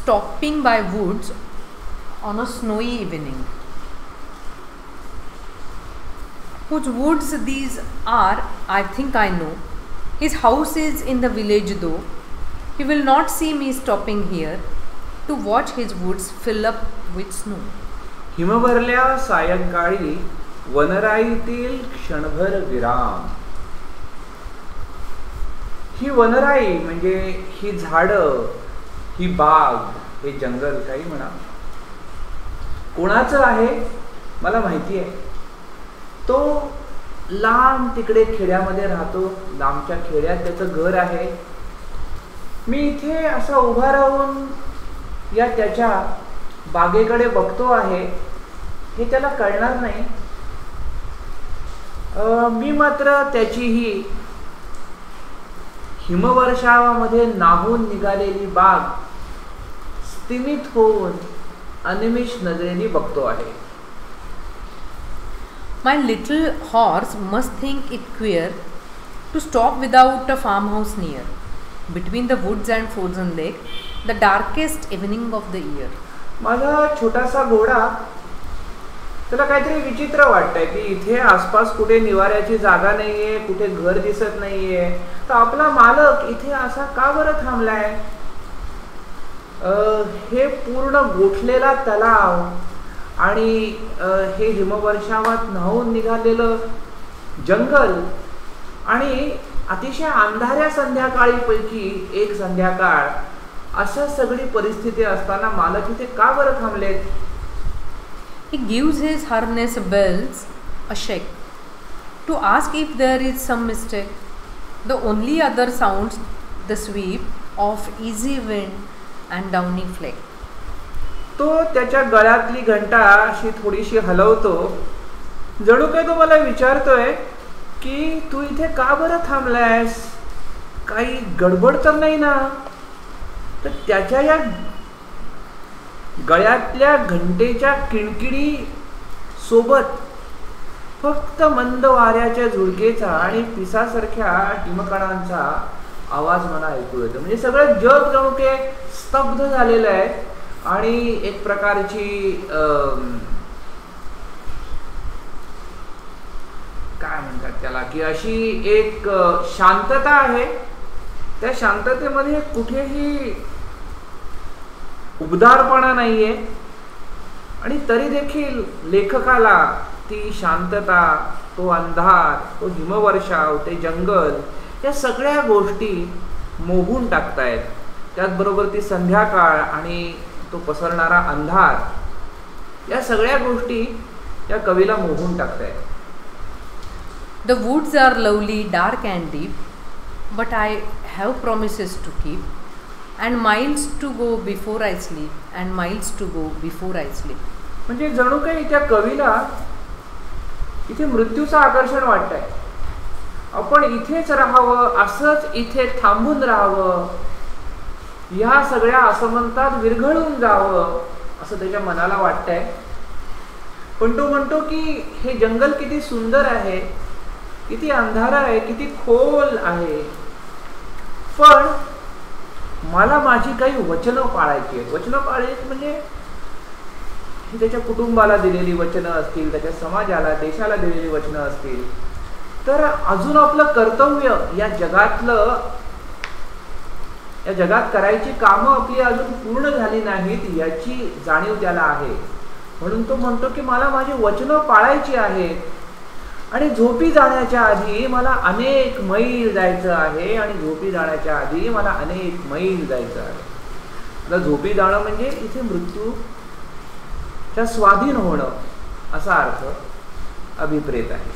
stopping by woods on a snowy evening. Whose woods these are, I think I know. His house is in the village though. He will not see me stopping here to watch his woods fill up with snow. हिमभरल्या सायंकाळी वनराईतील क्षणभर विराम. ही वनराई म्हणजे ही झाडं, ही बाग, हे जंगल, काही म्हणा, कोणाचं आहे मला माहिती आहे. तो लांब तिकडे खेड्यामध्ये राहतो, लांबच्या खेड्यात त्याचं घर आहे. मी इथे असा उभा राहून या त्याच्या बागेकडे बघतो आहे, हे त्याला कळणार नाही. मी मात्र त्याची ही हिमवर्षावामध्ये नाहून निघालेली बाग स्तिमित होऊन अनिमिष नजरेने बघतो आहे. My little horse must think it queer to stop without a farmhouse near, between the woods and frozen lake, the darkest evening of the year. माझा छोटासा घोडा त्याला काहीतरी विचित्र वाटतंय की इथे आसपास कुठे निवाऱ्याची जागा नाहीये, कुठे घर दिसत नाहीये, तर आपला मालक इथे असा का बरं थांबलाय. हे पूर्ण गोठलेला तलाव आणि हे हिमवर्षावात न्हावून निघालेलं जंगल आणि अतिशय अंधाऱ्या संध्याकाळी पैकी एक संध्याकाळ, अशा सगळी परिस्थिती असताना मालक इथे का बरं थांबलेत. He gives his harness bells a shake to ask if there is some mistake. The only other sounds the sweep of easy wind and downy flake. तो त्याच्या गळ्यातली घंटा अशी थोडीशी हलवतो, जणू काय तो मला विचारतोय की तू इथे का बरं थांबलायस, काही गडबड तर नाही ना. तर त्याच्या या गळ्यातल्या घंटेच्या किणकिणी सोबत फक्त मंद वाऱ्याच्या झुळकेचा आणि पिसासारख्या हिमकणांचा आवाज मला ऐकू येतो. म्हणजे सगळं जग जणू के स्तब्ध झालेलं आहे आणि एक प्रकारची काय म्हणतात त्याला, की अशी एक शांतता आहे. त्या शांततेमध्ये कुठेही उबदारपणा नाहीये आणि तरी देखील लेखकाला ती शांतता, तो अंधार, तो हिमवर्षाव, ते जंगल, या सगळ्या गोष्टी मोहून टाकतायत. त्याचबरोबर ती संध्याकाळ आणि तो पसरणारा अंधार, या सगळ्या गोष्टी या कवीला मोहून टाकतायत. The woods are lovely, dark and deep, but I have promises to keep, and miles to go before I sleep, and miles to go before I sleep. म्हणजे जणू काही त्या कवीला इथे मृत्यूचं आकर्षण वाटतंय. आपण इथेच राहावं, असंच इथे थांबून राहावं, ह्या सगळ्या असमंतात विरघळून जावं, असं त्याच्या मनाला वाटतंय. पण तो म्हणतो की हे जंगल किती सुंदर आहे, किती अंधार आहे, किती खोल आहे, पण मला माझी काही वचनं पाळायची आहेत. वचनं पाळायची म्हणजे ही त्याच्या कुटुंबाला दिलेली वचनं असतील, त्याच्या समाजाला, देशाला दिलेली वचनं असतील. तर अजून आपलं कर्तव्य या जगात करायची कामं आपली अजून पूर्ण झाली नाहीत याची जाणीव त्याला आहे. म्हणून तो म्हणतो की मला माझी वचनं पाळायची आहेत आणि झोपी जाण्याच्या आधी मला अनेक मैल जायचं आहे, आणि झोपी जाण्याच्या आधी मला अनेक मैल जायचं आहे. आता झोपी जाणं म्हणजे इथे मृत्यूच्या स्वाधीन होणं असा अर्थ अभिप्रेत आहे.